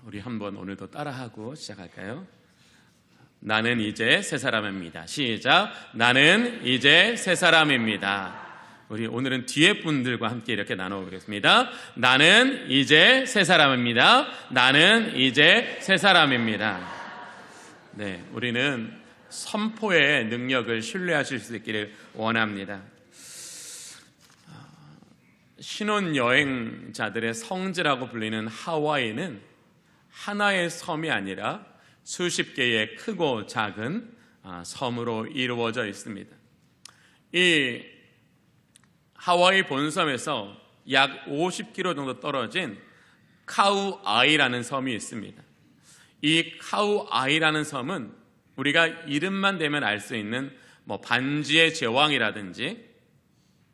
우리 한번 오늘도 따라하고 시작할까요? 나는 이제 새 사람입니다. 시작. 나는 이제 새 사람입니다. 우리 오늘은 뒤에 분들과 함께 이렇게 나눠보겠습니다. 나는 이제 새 사람입니다. 나는 이제 새 사람입니다. 네, 우리는 선포의 능력을 신뢰하실 수 있기를 원합니다. 신혼여행자들의 성지라고 불리는 하와이는 하나의 섬이 아니라 수십 개의 크고 작은 섬으로 이루어져 있습니다. 이 하와이 본섬에서 약 50km 정도 떨어진 카우아이라는 섬이 있습니다. 이 카우아이라는 섬은 우리가 이름만 대면 알 수 있는 반지의 제왕이라든지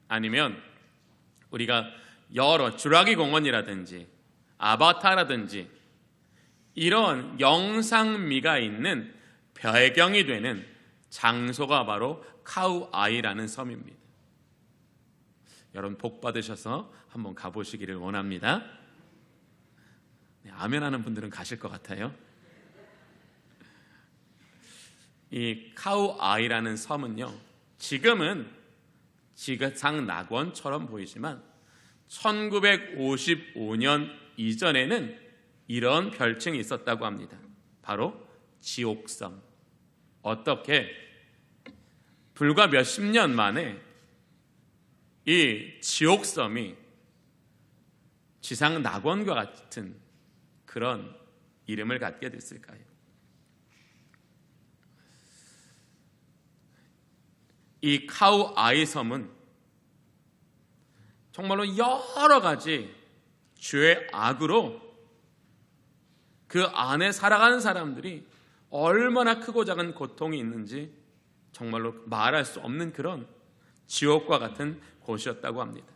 아니면 우리가 여러 주라기 공원이라든지 아바타라든지 이런 영상미가 있는 배경이 되는 장소가 바로 카우아이라는 섬입니다. 여러분 복 받으셔서 한번 가보시기를 원합니다. 네, 아멘 하는 분들은 가실 것 같아요. 이 카우아이라는 섬은요, 지금은 지그상 낙원처럼 보이지만 1955년 이전에는 이런 별칭이 있었다고 합니다. 바로 지옥섬. 어떻게? 불과 몇십 년 만에 이 지옥섬이 지상 낙원과 같은 그런 이름을 갖게 됐을까요? 이 카우아이 섬은 정말로 여러 가지 죄 악으로 그 안에 살아가는 사람들이 얼마나 크고 작은 고통이 있는지 정말로 말할 수 없는 그런 지옥과 같은 곳이었다고 합니다.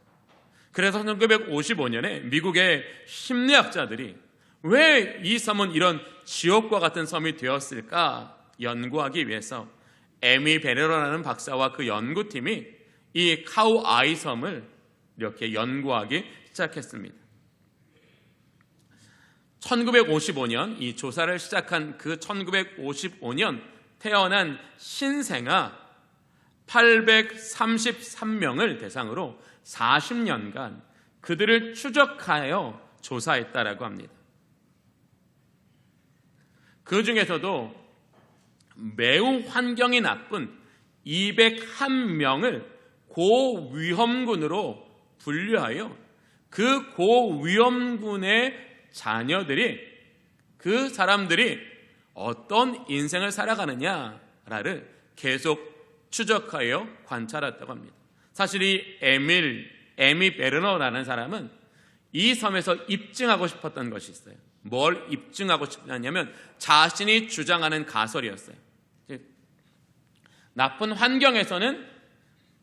그래서 1955년에 미국의 심리학자들이 왜 이 섬은 이런 지옥과 같은 섬이 되었을까 연구하기 위해서 에미 베레러라는 박사와 그 연구팀이 이 카우아이 섬을 이렇게 연구하기 시작했습니다. 1955년 이 조사를 시작한 그 1955년 태어난 신생아 833명을 대상으로 40년간 그들을 추적하여 조사했다라고 합니다. 그 중에서도 매우 환경이 나쁜 201명을 고위험군으로 분류하여 그 고위험군의 자녀들이 그 사람들이 어떤 인생을 살아가느냐를 계속 추적하여 관찰했다고 합니다. 사실 이 에미 베르너라는 사람은 이 섬에서 입증하고 싶었던 것이 있어요. 뭘 입증하고 싶었냐면 자신이 주장하는 가설이었어요. 나쁜 환경에서는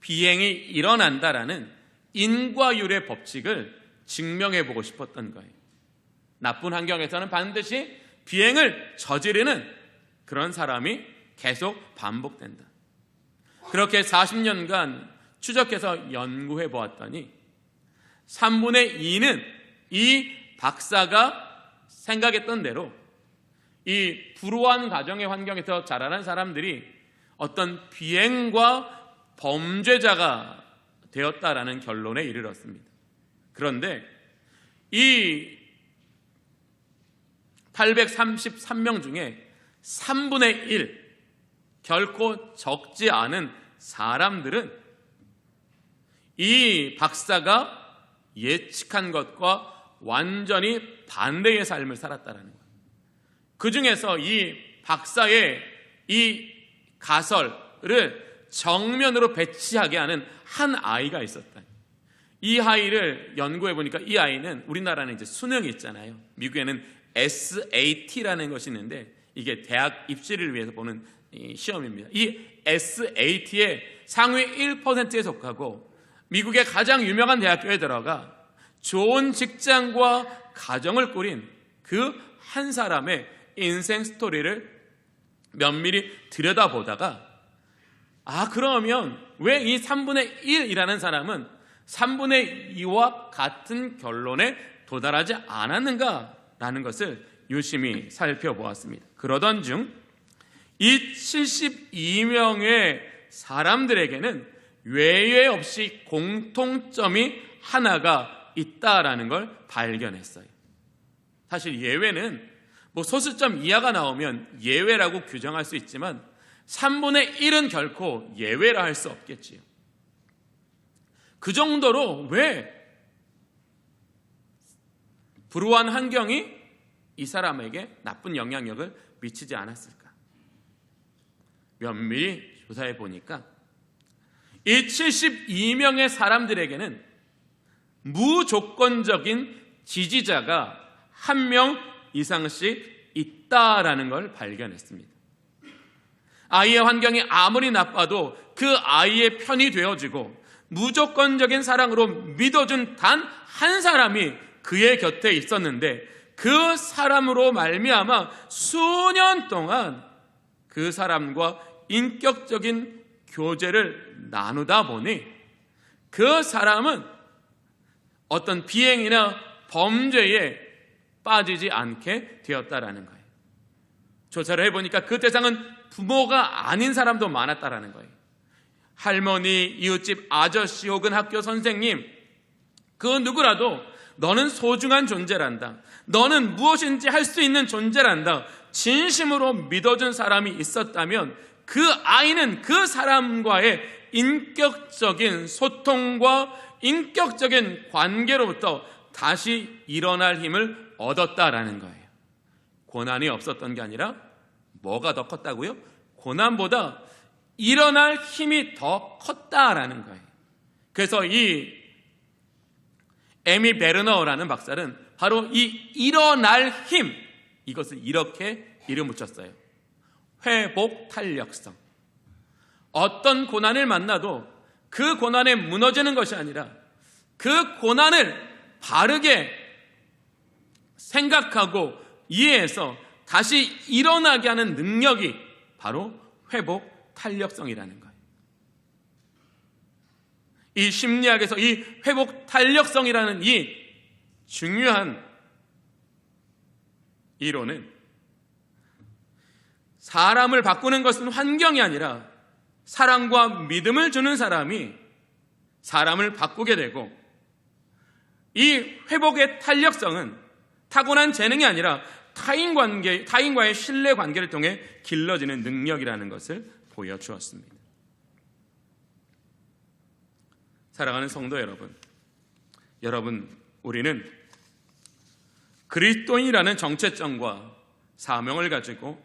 비행이 일어난다라는 인과율의 법칙을 증명해보고 싶었던 거예요. 나쁜 환경에서는 반드시 비행을 저지르는 그런 사람이 계속 반복된다. 그렇게 40년간 추적해서 연구해 보았더니 3분의 2는 이 박사가 생각했던 대로 이 불우한 가정의 환경에서 자라난 사람들이 어떤 비행과 범죄자가 되었다라는 결론에 이르렀습니다. 그런데 이 833명 중에 3분의 1, 결코 적지 않은 사람들은 이 박사가 예측한 것과 완전히 반대의 삶을 살았다는 거예요. 그 중에서 이 박사의 이 가설을 정면으로 배치하게 하는 한 아이가 있었다. 이 아이를 연구해 보니까 이 아이는 우리나라는 이제 수능이 있잖아요. 미국에는 SAT라는 것이 있는데 이게 대학 입시를 위해서 보는 시험입니다. 이 SAT의 상위 1%에 속하고 미국의 가장 유명한 대학교에 들어가 좋은 직장과 가정을 꾸린 그 한 사람의 인생 스토리를 면밀히 들여다보다가 그러면 왜 이 3분의 1이라는 사람은 3분의 2와 같은 결론에 도달하지 않았는가라는 것을 유심히 살펴보았습니다. 그러던 중 이 72명의 사람들에게는 외회 없이 공통점이 하나가 있다라는 걸 발견했어요. 사실 예외는 소수점 이하가 나오면 예외라고 규정할 수 있지만 3분의 1은 결코 예외라 할 수 없겠지요. 그 정도로 왜 불우한 환경이 이 사람에게 나쁜 영향력을 미치지 않았을까? 면밀히 조사해 보니까 이 72명의 사람들에게는 무조건적인 지지자가 1명 이상씩 있다라는 걸 발견했습니다. 아이의 환경이 아무리 나빠도 그 아이의 편이 되어주고 무조건적인 사랑으로 믿어준 단 한 사람이 그의 곁에 있었는데, 그 사람으로 말미암아 수년 동안 그 사람과 인격적인 교제를 나누다 보니 그 사람은 어떤 비행이나 범죄에 빠지지 않게 되었다라는 거예요. 조사를 해보니까 그 대상은 부모가 아닌 사람도 많았다라는 거예요. 할머니, 이웃집 아저씨 혹은 학교 선생님, 그 누구라도 너는 소중한 존재란다, 너는 무엇인지 할 수 있는 존재란다, 진심으로 믿어준 사람이 있었다면 그 아이는 그 사람과의 인격적인 소통과 인격적인 관계로부터 다시 일어날 힘을 얻었다라는 거예요. 고난이 없었던 게 아니라 뭐가 더 컸다고요? 고난보다 일어날 힘이 더 컸다라는 거예요. 그래서 이 에미 베르너라는 박사는 바로 이 일어날 힘, 이것을 이렇게 이름 붙였어요. 회복 탄력성. 어떤 고난을 만나도 그 고난에 무너지는 것이 아니라 그 고난을 바르게 생각하고 이해해서 다시 일어나게 하는 능력이 바로 회복 탄력성이라는 거예요. 이 심리학에서 이 회복 탄력성이라는 이 중요한 이론은 사람을 바꾸는 것은 환경이 아니라 사랑과 믿음을 주는 사람이 사람을 바꾸게 되고, 이 회복의 탄력성은 타고난 재능이 아니라 타인과의 신뢰 관계를 통해 길러지는 능력이라는 것을 보여주었습니다. 사랑하는 성도 여러분, 우리는 그리스도인이라는 정체성과 사명을 가지고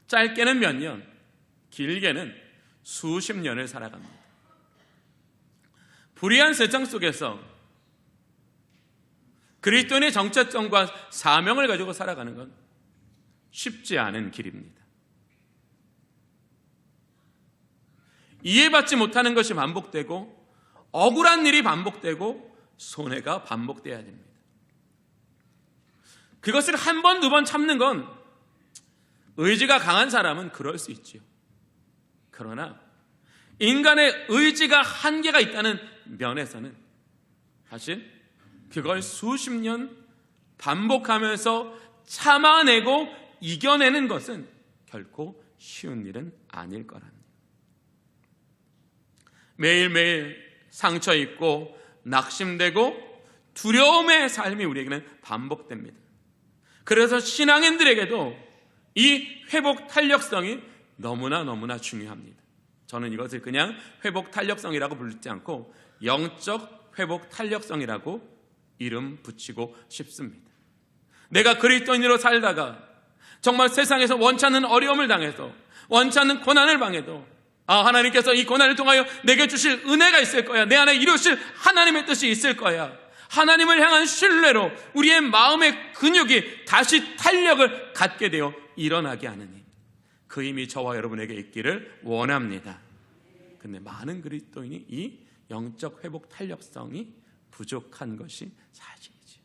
짧게는 몇 년, 길게는 수십 년을 살아갑니다. 불의한 세상 속에서 그리스도인의 정체성과 사명을 가지고 살아가는 건 쉽지 않은 길입니다. 이해받지 못하는 것이 반복되고 억울한 일이 반복되고 손해가 반복돼야 됩니다. 그것을 한 번, 두 번 참는 건 의지가 강한 사람은 그럴 수 있지요. 그러나 인간의 의지가 한계가 있다는 면에서는 사실 그걸 수십 년 반복하면서 참아내고 이겨내는 것은 결코 쉬운 일은 아닐 거랍니다. 매일매일 상처 입고 낙심되고 두려움의 삶이 우리에게는 반복됩니다. 그래서 신앙인들에게도 이 회복 탄력성이 너무나 중요합니다. 저는 이것을 그냥 회복 탄력성이라고 부르지 않고 영적 회복 탄력성이라고 이름 붙이고 싶습니다. 내가 그리스도인으로 살다가 정말 세상에서 원치 않는 어려움을 당해서 원치 않는 고난을 당해도 하나님께서 이 고난을 통하여 내게 주실 은혜가 있을 거야, 내 안에 이루실 하나님의 뜻이 있을 거야, 하나님을 향한 신뢰로 우리의 마음의 근육이 다시 탄력을 갖게 되어 일어나게 하는 힘, 그 힘이 저와 여러분에게 있기를 원합니다. 근데 많은 그리스도인이 이 영적 회복 탄력성이 부족한 것이 사실이죠.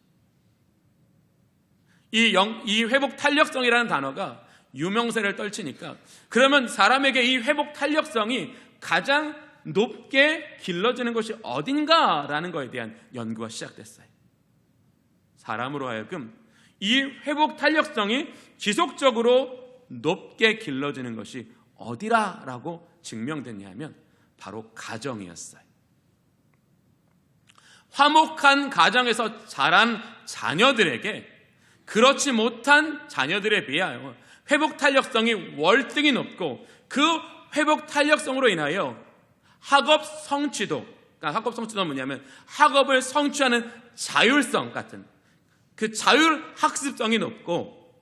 이 회복 탄력성이라는 단어가 유명세를 떨치니까, 그러면 사람에게 이 회복 탄력성이 가장 높게 길러지는 것이 어딘가라는 것에 대한 연구가 시작됐어요. 사람으로 하여금 이 회복 탄력성이 지속적으로 높게 길러지는 것이 어디라라고 증명됐냐면 바로 가정이었어요. 화목한 가정에서 자란 자녀들에게 그렇지 못한 자녀들에 비하여 회복 탄력성이 월등히 높고, 그 회복 탄력성으로 인하여 학업 성취도, 그러니까 학업 성취도는 뭐냐면 학업을 성취하는 자율성 같은 그 자율 학습성이 높고,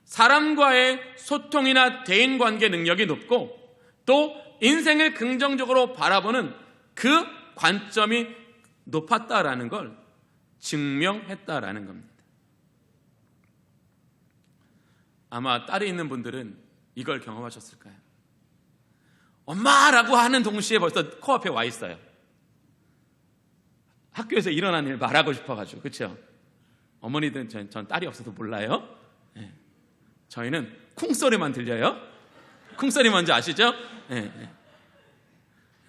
사람과의 소통이나 대인관계 능력이 높고, 또 인생을 긍정적으로 바라보는 그 관점이 높았다라는 걸 증명했다라는 겁니다. 아마 딸이 있는 분들은 이걸 경험하셨을까요? 엄마라고 하는 동시에 벌써 코앞에 와 있어요. 학교에서 일어난 일 말하고 싶어가지고, 그렇죠? 어머니들은 전 딸이 없어서 몰라요. 네. 저희는 쿵소리만 들려요. 쿵소리 뭔지 아시죠? 네.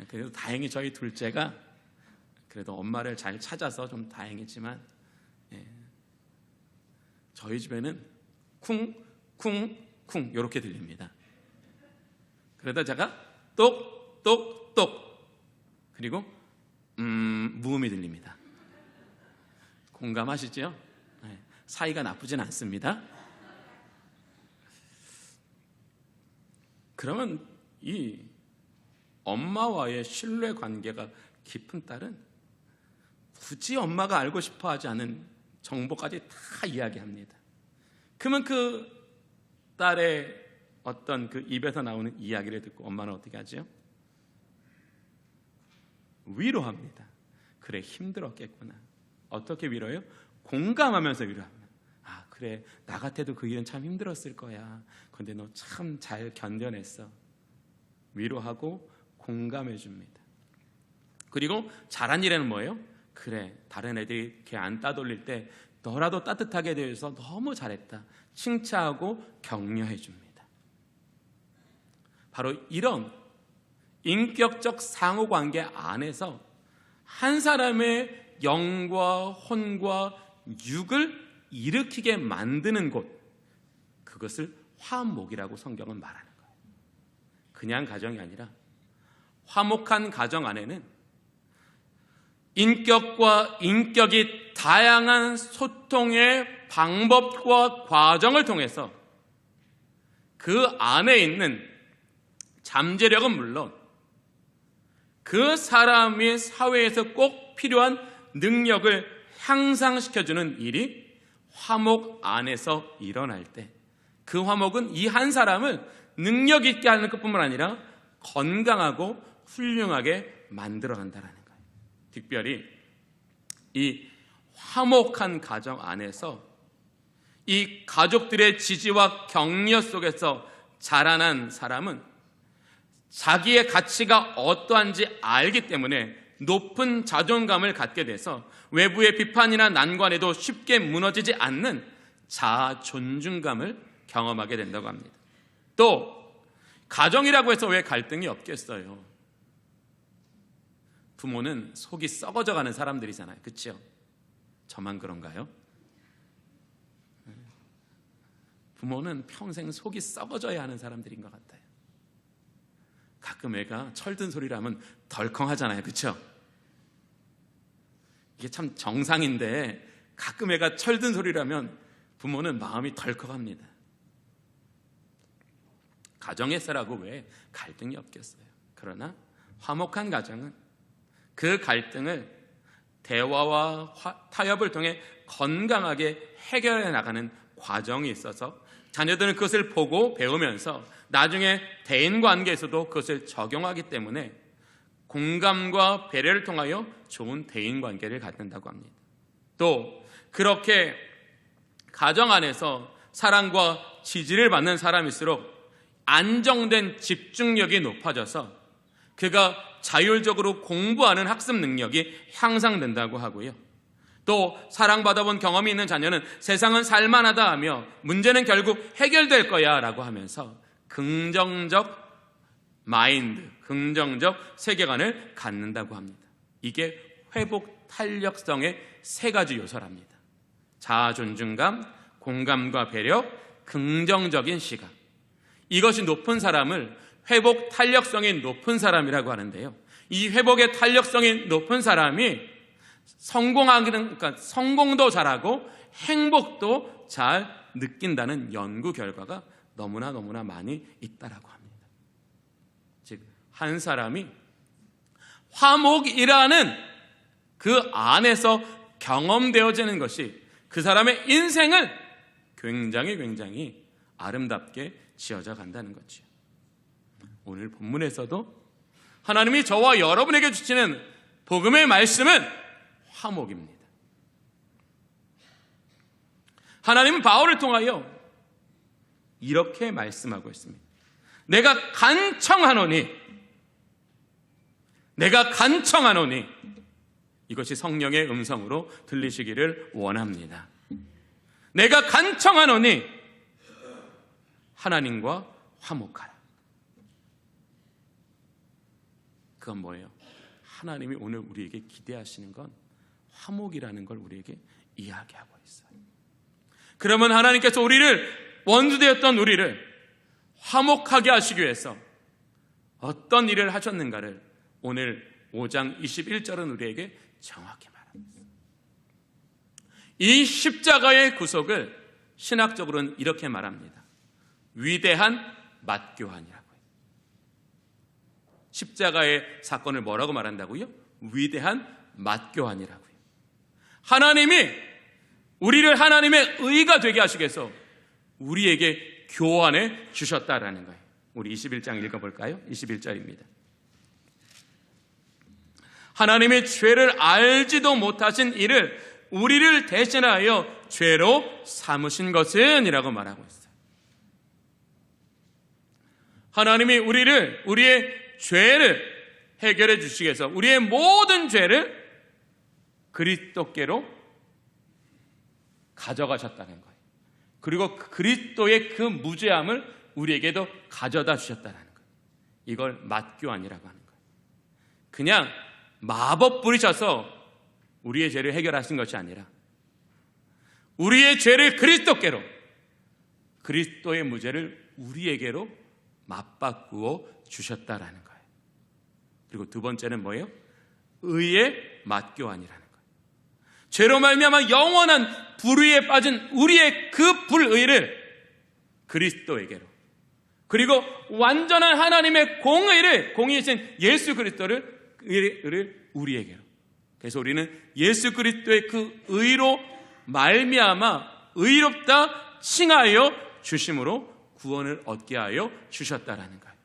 그래도 다행히 저희 둘째가 그래도 엄마를 잘 찾아서 좀 다행이지만, 저희 집에는 쿵 쿵쿵 이렇게 들립니다. 그러다 제가 똑똑똑 그리고 무음이 들립니다. 공감하시죠? 사이가 나쁘진 않습니다. 그러면 이 엄마와의 신뢰 관계가 깊은 딸은 굳이 엄마가 알고 싶어 하지 않은 정보까지 다 이야기합니다. 그러면 그 딸의 어떤 그 입에서 나오는 이야기를 듣고 엄마는 어떻게 하죠? 위로합니다. 그래, 힘들었겠구나. 어떻게 위로해요? 공감하면서 위로합니다. 아, 그래, 나 같아도 그 일은 참 힘들었을 거야. 그런데 너 참 잘 견뎌냈어. 위로하고 공감해 줍니다. 그리고 잘한 일에는 뭐예요? 그래, 다른 애들이 이렇게 안 따돌릴 때 너라도 따뜻하게 대해서 너무 잘했다. 칭찬하고 격려해 줍니다. 바로 이런 인격적 상호관계 안에서 한 사람의 영과 혼과 육을 일으키게 만드는 곳, 그것을 화목이라고 성경은 말하는 거예요. 그냥 가정이 아니라 화목한 가정 안에는 인격과 인격이 다양한 소통의 방법과 과정을 통해서 그 안에 있는 잠재력은 물론 그 사람이 사회에서 꼭 필요한 능력을 향상시켜주는 일이 화목 안에서 일어날 때, 그 화목은 이 한 사람을 능력 있게 하는 것뿐만 아니라 건강하고 훌륭하게 만들어간다는 거예요. 특별히 이 화목한 가정 안에서 이 가족들의 지지와 격려 속에서 자라난 사람은 자기의 가치가 어떠한지 알기 때문에 높은 자존감을 갖게 돼서 외부의 비판이나 난관에도 쉽게 무너지지 않는 자아 존중감을 경험하게 된다고 합니다. 또 가정이라고 해서 왜 갈등이 없겠어요? 부모는 속이 썩어져 가는 사람들이잖아요. 그렇죠? 저만 그런가요? 부모는 평생 속이 썩어져야 하는 사람들인 것 같아요. 가끔 애가 철든 소리를 하면 덜컹하잖아요. 그렇죠? 이게 참 정상인데 가끔 애가 철든 소리를 하면 부모는 마음이 덜컥합니다. 가정에서라고 왜 갈등이 없겠어요? 그러나 화목한 가정은 그 갈등을 대화와 타협을 통해 건강하게 해결해 나가는 과정이 있어서 자녀들은 그것을 보고 배우면서 나중에 대인관계에서도 그것을 적용하기 때문에 공감과 배려를 통하여 좋은 대인관계를 갖는다고 합니다. 또 그렇게 가정 안에서 사랑과 지지를 받는 사람일수록 안정된 집중력이 높아져서 그가 자율적으로 공부하는 학습 능력이 향상된다고 하고요. 또 사랑받아본 경험이 있는 자녀는 세상은 살만하다 하며 문제는 결국 해결될 거야 라고 하면서 긍정적 마인드, 긍정적 세계관을 갖는다고 합니다. 이게 회복 탄력성의 세 가지 요소랍니다. 자아 존중감, 공감과 배려, 긍정적인 시각. 이것이 높은 사람을 회복 탄력성이 높은 사람이라고 하는데요. 이 회복의 탄력성이 높은 사람이 그러니까 성공도 잘하고 행복도 잘 느낀다는 연구 결과가 너무나 많이 있다라고 합니다. 즉, 한 사람이 화목이라는 그 안에서 경험되어지는 것이 그 사람의 인생을 굉장히 아름답게 지어져 간다는 거죠. 오늘 본문에서도 하나님이 저와 여러분에게 주시는 복음의 말씀은 화목입니다. 하나님은 바울을 통하여 이렇게 말씀하고 있습니다. 내가 간청하노니 이것이 성령의 음성으로 들리시기를 원합니다. 내가 간청하노니 하나님과 화목하라. 그건 뭐예요? 하나님이 오늘 우리에게 기대하시는 건 화목이라는 걸 우리에게 이야기하고 있어요. 그러면 하나님께서 원수되었던 우리를 화목하게 하시기 위해서 어떤 일을 하셨는가를 오늘 5장 21절은 우리에게 정확히 말합니다. 이 십자가의 구속을 신학적으로는 이렇게 말합니다. 위대한 맞교환이라고요. 십자가의 사건을 뭐라고 말한다고요? 위대한 맞교환이라고요. 하나님이 우리를 하나님의 의가 되게 하시기 위해서 우리에게 교환해 주셨다라는 거예요. 우리 21장 읽어볼까요? 21절입니다. 하나님의 죄를 알지도 못하신 이를 우리를 대신하여 죄로 삼으신 것은 이라고 말하고 있어요. 하나님이 우리의 죄를 해결해 주시기 위해서 우리의 모든 죄를 그리스도께로 가져가셨다는 거예요. 그리고 그리스도의 그 무죄함을 우리에게도 가져다 주셨다는 거예요. 이걸 맞교환이라고 하는 거예요. 그냥 마법 부리셔서 우리의 죄를 해결하신 것이 아니라 우리의 죄를 그리스도께로, 그리스도의 무죄를 우리에게로 맞바꾸어 주셨다라는 거예요. 그리고 두 번째는 뭐예요? 의의 맞교환이라는 거예요. 죄로 말미암아 영원한 불의에 빠진 우리의 그 불의를 그리스도에게로, 그리고 완전한 하나님의 공의이신 예수 그리스도를 우리에게로. 그래서 우리는 예수 그리스도의 그 의로 말미암아 의롭다 칭하여 주심으로 구원을 얻게 하여 주셨다라는 거예요.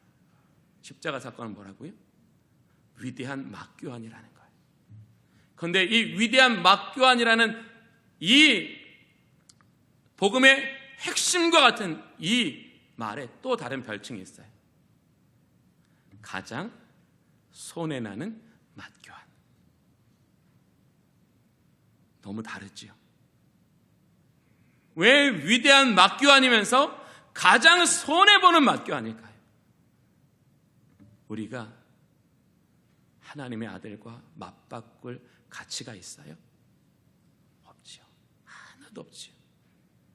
십자가 사건은 뭐라고요? 위대한 맞교환이라는 거예요. 그런데 이 위대한 맞교환이라는 이 복음의 핵심과 같은 이 말에 또 다른 별칭이 있어요. 가장 손해나는 맞교환. 너무 다르지요. 왜 위대한 맞교환이면서 가장 손해보는 맞교환일까요? 우리가 하나님의 아들과 맞바꿀 가치가 있어요? 없지요. 하나도 없지요.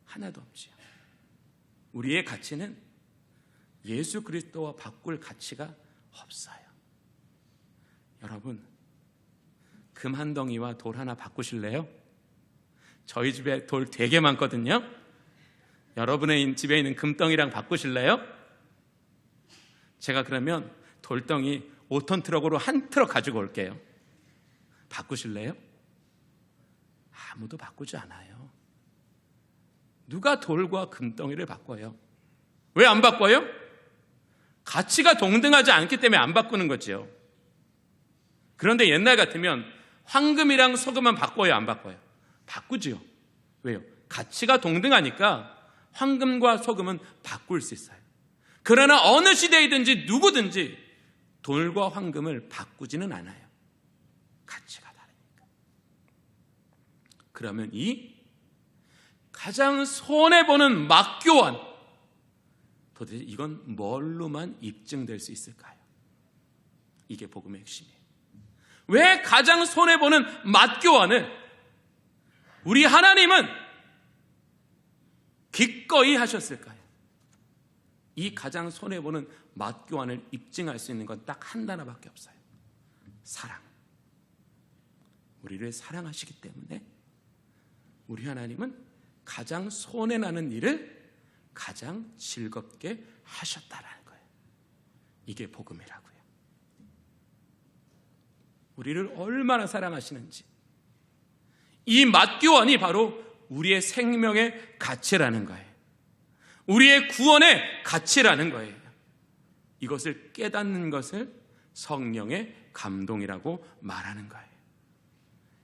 하나도 없지요. 우리의 가치는 예수 그리스도와 바꿀 가치가 없어요. 여러분, 금 한 덩이와 돌 하나 바꾸실래요? 저희 집에 돌 되게 많거든요. 여러분의 집에 있는 금덩이랑 바꾸실래요? 제가 그러면 돌덩이 5톤 트럭으로 한 트럭 가지고 올게요. 바꾸실래요? 아무도 바꾸지 않아요. 누가 돌과 금덩이를 바꿔요? 왜 안 바꿔요? 가치가 동등하지 않기 때문에 안 바꾸는 거죠. 그런데 옛날 같으면 황금이랑 소금만 바꿔요, 안 바꿔요? 바꾸지요. 왜요? 가치가 동등하니까 황금과 소금은 바꿀 수 있어요. 그러나 어느 시대이든지 누구든지 돌과 황금을 바꾸지는 않아요. 가치가 다르니까. 그러면 이 가장 손해보는 맞교환, 도대체 이건 뭘로만 입증될 수 있을까요? 이게 복음의 핵심이에요. 왜 가장 손해보는 맞교환을 우리 하나님은 기꺼이 하셨을까요? 이 가장 손해보는 맛교환을 입증할 수 있는 건 딱 한 단어밖에 없어요. 사랑. 우리를 사랑하시기 때문에 우리 하나님은 가장 손해나는 일을 가장 즐겁게 하셨다라는 거예요. 이게 복음이라고요. 우리를 얼마나 사랑하시는지, 이 맛교환이 바로 우리의 생명의 가치라는 거예요. 우리의 구원의 가치라는 거예요. 이것을 깨닫는 것을 성령의 감동이라고 말하는 거예요.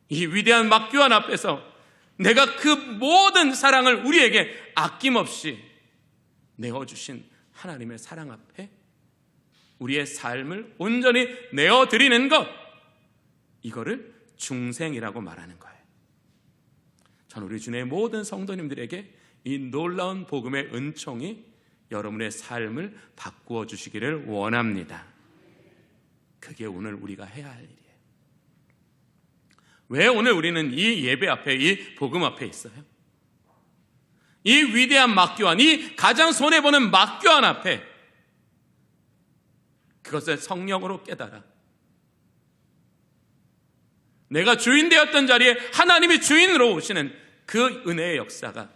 이 위대한 맛교환 앞에서 내가 그 모든 사랑을 우리에게 아낌없이 내어주신 하나님의 사랑 앞에 우리의 삶을 온전히 내어드리는 것, 이거를 중생이라고 말하는 거예요. 저는 우리 주님의 모든 성도님들에게 이 놀라운 복음의 은총이 여러분의 삶을 바꾸어 주시기를 원합니다. 그게 오늘 우리가 해야 할 일이에요. 왜 오늘 우리는 이 예배 앞에, 이 복음 앞에 있어요? 이 위대한 맛교환, 이 가장 손해보는 맛교환 앞에 그것을 성령으로 깨달아 내가 주인 되었던 자리에 하나님이 주인으로 오시는 그 은혜의 역사가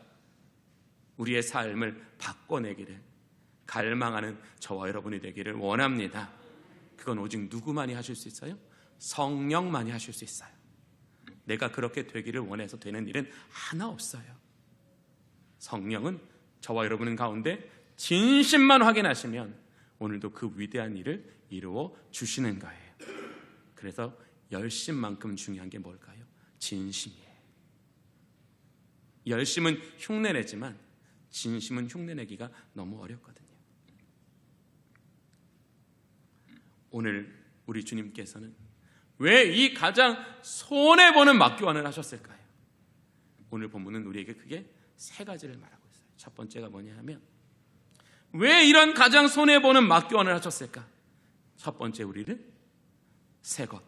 우리의 삶을 바꿔내기를 갈망하는 저와 여러분이 되기를 원합니다. 그건 오직 누구만이 하실 수 있어요? 성령만이 하실 수 있어요. 내가 그렇게 되기를 원해서 되는 일은 하나 없어요. 성령은 저와 여러분 가운데 진심만 확인하시면 오늘도 그 위대한 일을 이루어 주시는 거예요. 그래서 열심만큼 중요한 게 뭘까요? 진심이에요. 열심은 흉내내지만 진심은 흉내내기가 너무 어렵거든요. 오늘 우리 주님께서는 왜 이 가장 손해보는 맛교환을 하셨을까요? 오늘 본문은 우리에게 크게 세 가지를 말하고 있어요. 첫 번째가 뭐냐 하면 왜 이런 가장 손해보는 맛교환을 하셨을까? 첫 번째, 우리를 새 것,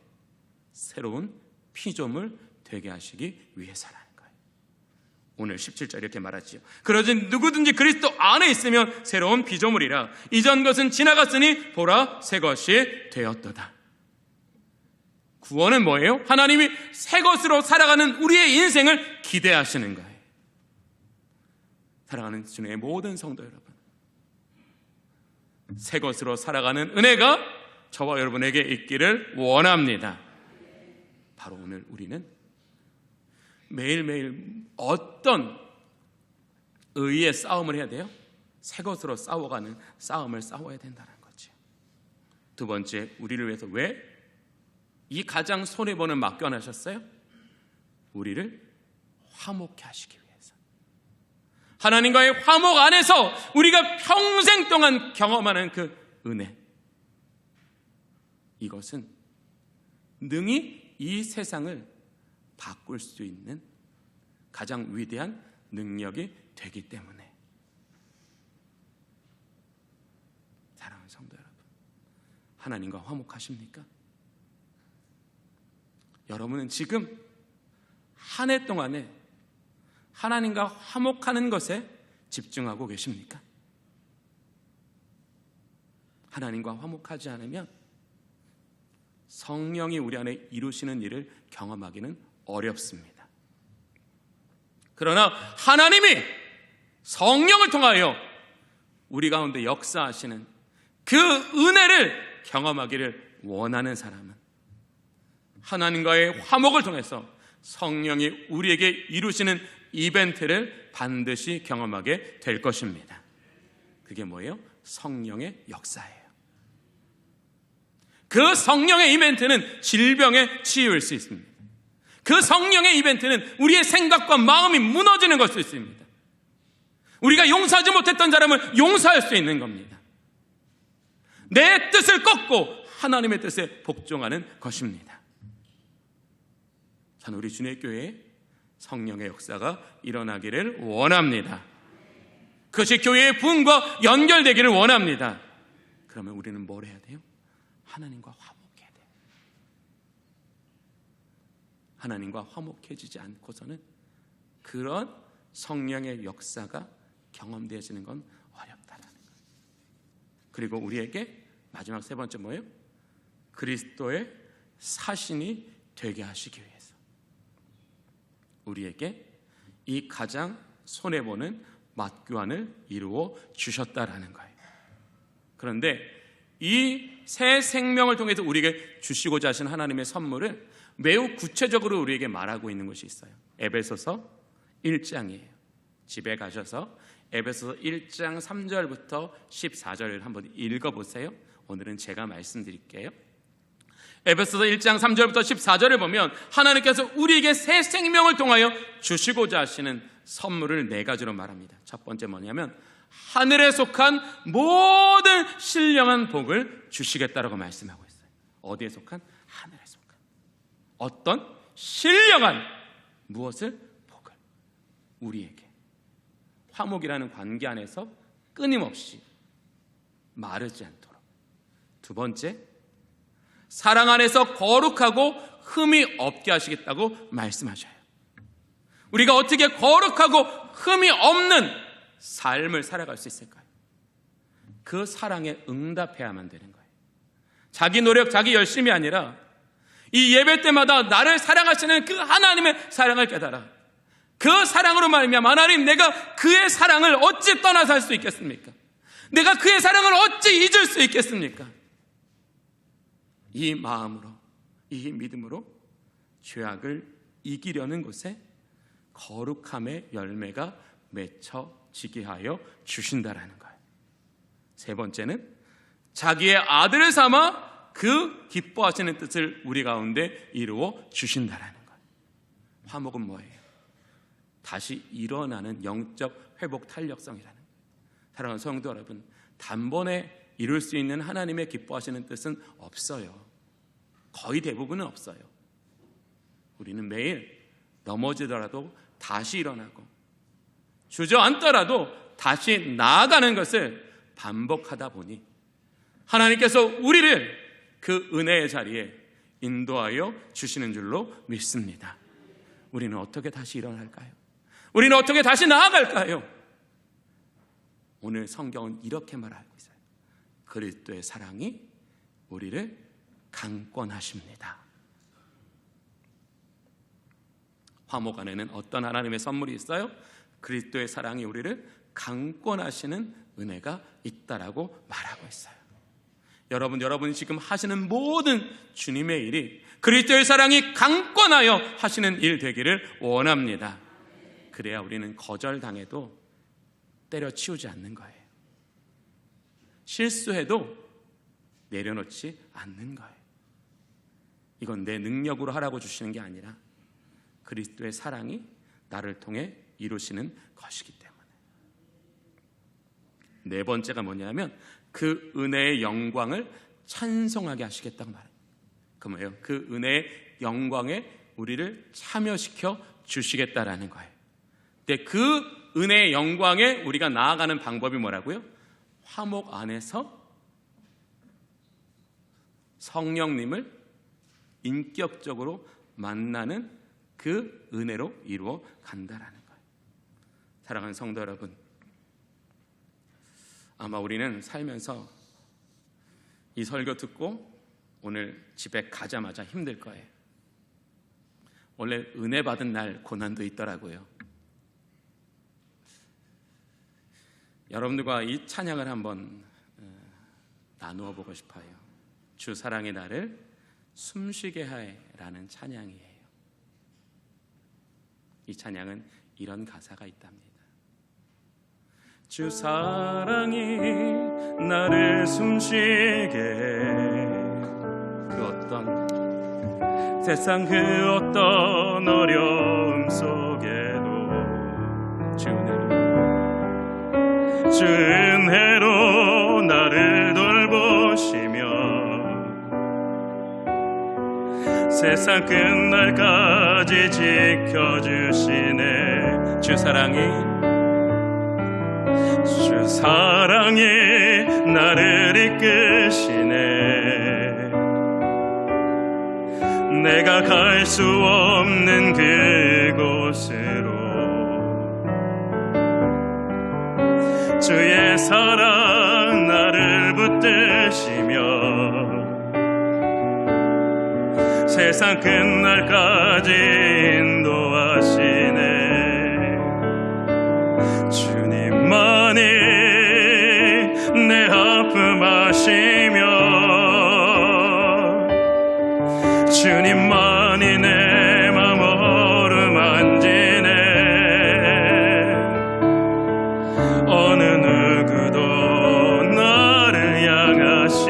새로운 피조물 되게 하시기 위해서라는 거예요. 오늘 17절 이렇게 말하지요. 그러지 누구든지 그리스도 안에 있으면 새로운 피조물이라. 이전 것은 지나갔으니 보라 새 것이 되었도다. 구원은 뭐예요? 하나님이 새 것으로 살아가는 우리의 인생을 기대하시는 거예요. 사랑하는 주님의 모든 성도 여러분, 새 것으로 살아가는 은혜가 저와 여러분에게 있기를 원합니다. 바로 오늘 우리는 매일매일 어떤 의의 싸움을 해야 돼요? 새 것으로 싸워가는 싸움을 싸워야 된다는 거죠. 두 번째, 우리를 위해서 왜 이 가장 손해보는 맡겨하셨어요? 우리를 화목케 하시기 위해서. 하나님과의 화목 안에서 우리가 평생 동안 경험하는 그 은혜, 이것은 능히 이 세상을 바꿀 수 있는 가장 위대한 능력이 되기 때문에. 사랑하는 성도 여러분, 하나님과 화목하십니까? 여러분은 지금 한 해 동안에 하나님과 화목하는 것에 집중하고 계십니까? 하나님과 화목하지 않으면 성령이 우리 안에 이루시는 일을 경험하기는 어렵습니다. 그러나 하나님이 성령을 통하여 우리 가운데 역사하시는 그 은혜를 경험하기를 원하는 사람은 하나님과의 화목을 통해서 성령이 우리에게 이루시는 이벤트를 반드시 경험하게 될 것입니다. 그게 뭐예요? 성령의 역사예요. 그 성령의 이벤트는 질병의 치유일 수 있습니다. 그 성령의 이벤트는 우리의 생각과 마음이 무너지는 것일 수 있습니다. 우리가 용서하지 못했던 사람을 용서할 수 있는 겁니다. 내 뜻을 꺾고 하나님의 뜻에 복종하는 것입니다. 저는 우리 주님의 교회에 성령의 역사가 일어나기를 원합니다. 그것이 교회의 부흥과 연결되기를 원합니다. 그러면 우리는 뭘 해야 돼요? 하나님과 화목해야 돼요. 하나님과 화목해지지 않고서는 그런 성령의 역사가 경험되어지는 건 어렵다라는 거예요. 그리고 우리에게 마지막 세 번째 뭐예요? 그리스도의 사신이 되게 하시기 위해서 우리에게 이 가장 손해보는 맞교환을 이루어 주셨다라는 거예요. 그런데 이 새 생명을 통해서 우리에게 주시고자 하신 하나님의 선물은 매우 구체적으로 우리에게 말하고 있는 것이 있어요. 에베소서 1장이에요. 집에 가셔서 에베소서 1장 3절부터 14절을 한번 읽어보세요. 오늘은 제가 말씀드릴게요. 에베소서 1장 3절부터 14절을 보면 하나님께서 우리에게 새 생명을 통하여 주시고자 하시는 선물을 네 가지로 말합니다. 첫 번째 뭐냐면 하늘에 속한 모든 신령한 복을 주시겠다라고 말씀하고 있어요. 어디에 속한? 하늘에 속한 어떤 신령한 무엇을? 복을 우리에게 화목이라는 관계 안에서 끊임없이 마르지 않도록. 두 번째, 사랑 안에서 거룩하고 흠이 없게 하시겠다고 말씀하셔요. 우리가 어떻게 거룩하고 흠이 없는 삶을 살아갈 수 있을까요? 그 사랑에 응답해야만 되는 거예요. 자기 노력, 자기 열심이 아니라 이 예배 때마다 나를 사랑하시는 그 하나님의 사랑을 깨달아 그 사랑으로 말미암아 하나님, 내가 그의 사랑을 어찌 떠나서 할 수 있겠습니까? 내가 그의 사랑을 어찌 잊을 수 있겠습니까? 이 마음으로, 이 믿음으로 죄악을 이기려는 곳에 거룩함의 열매가 맺혀지게 하여 주신다라는 거예요. 세 번째는 자기의 아들을 삼아 그 기뻐하시는 뜻을 우리 가운데 이루어 주신다라는 거예요. 화목은 뭐예요? 다시 일어나는 영적 회복 탄력성이라는 거예요. 사랑하는 성도 여러분, 단번에 이룰 수 있는 하나님의 기뻐하시는 뜻은 없어요. 거의 대부분은 없어요. 우리는 매일 넘어지더라도 다시 일어나고 주저앉더라도 다시 나아가는 것을 반복하다 보니 하나님께서 우리를 그 은혜의 자리에 인도하여 주시는 줄로 믿습니다. 우리는 어떻게 다시 일어날까요? 우리는 어떻게 다시 나아갈까요? 오늘 성경은 이렇게 말하고 있어요. 그리스도의 사랑이 우리를 강권하십니다. 화목 안에는 어떤 하나님의 선물이 있어요? 그리스도의 사랑이 우리를 강권하시는 은혜가 있다라고 말하고 있어요. 여러분이 지금 하시는 모든 주님의 일이 그리스도의 사랑이 강권하여 하시는 일 되기를 원합니다. 그래야 우리는 거절당해도 때려치우지 않는 거예요. 실수해도 내려놓지 않는 거예요. 이건 내 능력으로 하라고 주시는 게 아니라 그리스도의 사랑이 나를 통해 이루시는 것이기 때문에. 네 번째가 뭐냐면 그 은혜의 영광을 찬송하게 하시겠다고 말해요. 그 뭐예요? 그 은혜의 영광에 우리를 참여시켜 주시겠다라는 거예요. 근데 그 은혜의 영광에 우리가 나아가는 방법이 뭐라고요? 화목 안에서 성령님을 인격적으로 만나는 그 은혜로 이루어 간다라는 거예요. 사랑하는 성도 여러분, 아마 우리는 살면서 이 설교 듣고 오늘 집에 가자마자 힘들 거예요. 원래 은혜 받은 날 고난도 있더라고요. 여러분들과 이 찬양을 한번 나누어 보고 싶어요. 주 사랑의 나를 숨쉬게 하라는 찬양이에요. 이 찬양은 이런 가사가 있답니다. 주 사랑이 나를 숨쉬게 해. 그 어떤 세상 그 어떤 어려움 속에도 주 은혜로 나를 돌보시며 세상 끝날까지 지켜주시네. 주 사랑이 나를 이끄시네. 내가 갈 수 없는 그곳으로 주의 사랑 나를 붙드시며 세상 끝날까지 인도하시네. 주님만이 내 아픔 아시며 주님만이 내 맘 어루만지네. 어느 누구도 나를 향하시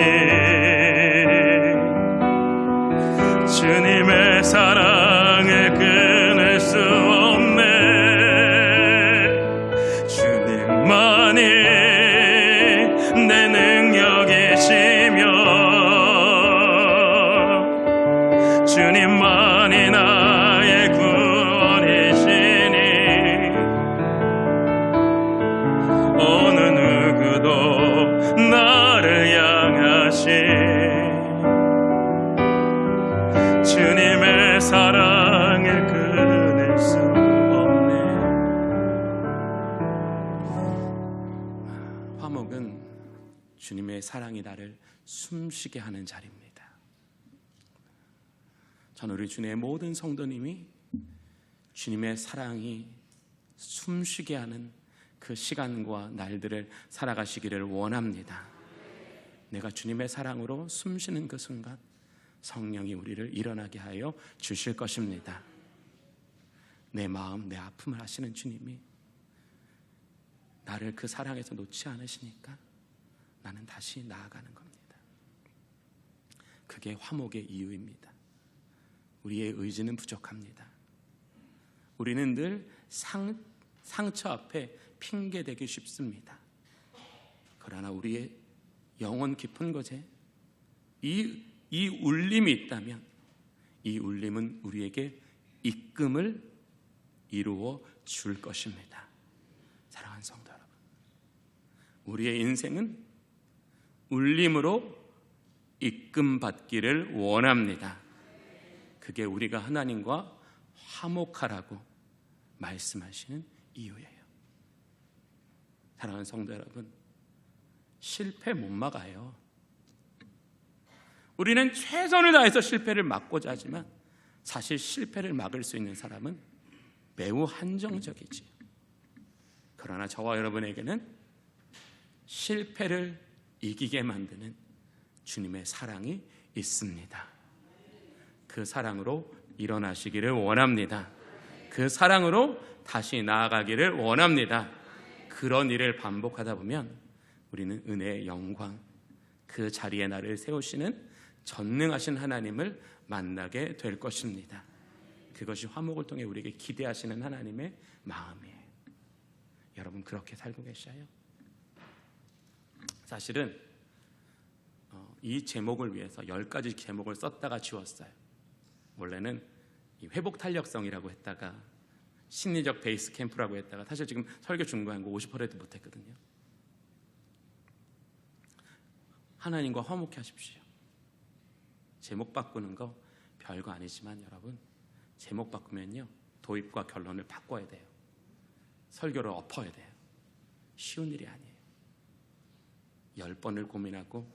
주님의 사랑을 끊을 수 없네. 주님만이 내 능력이시며 주님만이 나의 구원이시니 어느 누구도 나를 향하시 주님의 사랑을 끊을 수 없네. 화목은 주님의 사랑이 나를 숨쉬게 하는 자리입니다. 저는 우리 주님의 모든 성도님이 주님의 사랑이 숨쉬게 하는 그 시간과 날들을 살아가시기를 원합니다. 내가 주님의 사랑으로 숨쉬는 그 순간 성령이 우리를 일어나게 하여 주실 것입니다. 내 마음, 내 아픔을 아시는 주님이 나를 그 사랑에서 놓지 않으시니까 나는 다시 나아가는 겁니다. 그게 화목의 이유입니다. 우리의 의지는 부족합니다. 우리는 늘 상처 앞에 핑계대기 쉽습니다. 그러나 우리의 영혼 깊은 곳에 이 울림이 있다면 이 울림은 우리에게 입금을 이루어 줄 것입니다. 사랑하는 성도 여러분, 우리의 인생은 울림으로 입금 받기를 원합니다. 그게 우리가 하나님과 화목하라고 말씀하시는 이유예요. 사랑하는 성도 여러분, 실패 못 막아요. 우리는 최선을 다해서 실패를 막고자 하지만 사실 실패를 막을 수 있는 사람은 매우 한정적이지요. 그러나 저와 여러분에게는 실패를 이기게 만드는 주님의 사랑이 있습니다. 그 사랑으로 일어나시기를 원합니다. 그 사랑으로 다시 나아가기를 원합니다. 그런 일을 반복하다 보면 우리는 은혜의 영광, 그 자리에 나를 세우시는 전능하신 하나님을 만나게 될 것입니다. 그것이 화목을 통해 우리에게 기대하시는 하나님의 마음이에요. 여러분 그렇게 살고 계셔요? 사실은 이 제목을 위해서 10가지 제목을 썼다가 지웠어요. 원래는 회복 탄력성이라고 했다가 심리적 베이스 캠프라고 했다가 사실 지금 설교 중간한 거 50%도 못했거든요. 하나님과 화목해 하십시오. 제목 바꾸는 거 별거 아니지만 여러분 제목 바꾸면요 도입과 결론을 바꿔야 돼요. 설교를 엎어야 돼요. 쉬운 일이 아니에요. 10번을 고민하고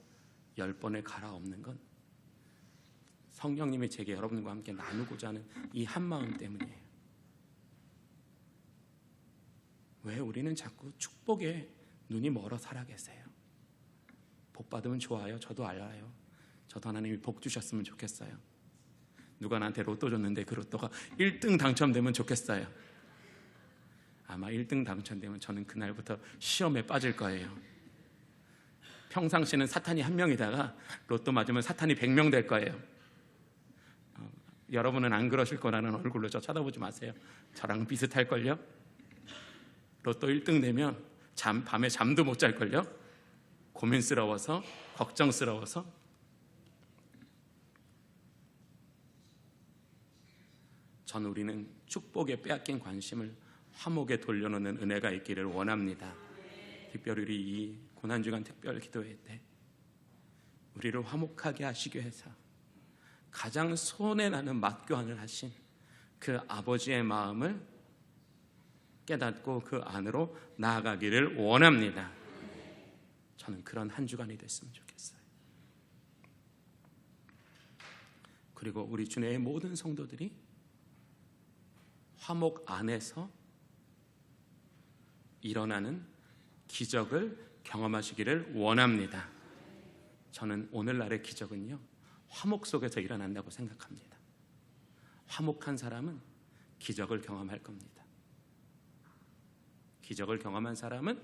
10번을 갈아엎는 건 성령님이 제게 여러분과 함께 나누고자 하는 이 한마음 때문이에요. 왜 우리는 자꾸 축복에 눈이 멀어 살아 계세요? 복 받으면 좋아요. 저도 알아요. 저도 하나님이 복 주셨으면 좋겠어요. 누가 나한테 로또 줬는데 그 로또가 1등 당첨되면 좋겠어요. 아마 1등 당첨되면 저는 그날부터 시험에 빠질 거예요. 평상시는 사탄이 1명이다가 로또 맞으면 사탄이 100명 될 거예요. 여러분은 안 그러실 거라는 얼굴로 저 쳐다보지 마세요. 저랑 비슷할걸요? 로또 1등 되면 밤에 잠도 못 잘걸요? 고민스러워서 걱정스러워서. 우리는 축복에 빼앗긴 관심을 화목에 돌려놓는 은혜가 있기를 원합니다. 특별히 우리 이 고난주간 특별 기도회 때 우리를 화목하게 하시기 위해서 가장 손에 나는 맞교환을 하신 그 아버지의 마음을 깨닫고 그 안으로 나아가기를 원합니다. 저는 그런 한 주간이 됐으면 좋겠어요. 그리고 우리 주내의 모든 성도들이 화목 안에서 일어나는 기적을 경험하시기를 원합니다. 저는 오늘날의 기적은요, 화목 속에서 일어난다고 생각합니다. 화목한 사람은 기적을 경험할 겁니다. 기적을 경험한 사람은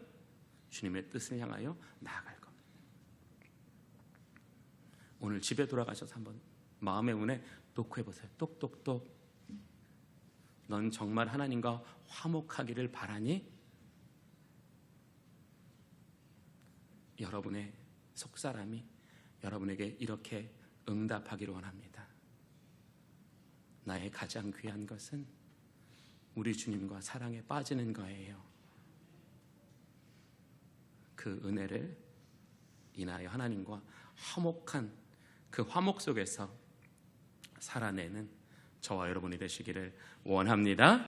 주님의 뜻을 향하여 나아갈 겁니다. 오늘 집에 돌아가셔서 한번 마음의 문에 녹화해보세요. 똑똑똑. 넌 정말 하나님과 화목하기를 바라니? 여러분의 속사람이 여러분에게 이렇게 응답하기를 원합니다. 나의 가장 귀한 것은 우리 주님과 사랑에 빠지는 거예요. 그 은혜를 인하여 하나님과 화목한 그 화목 속에서 살아내는 저와 여러분이 되시기를 원합니다.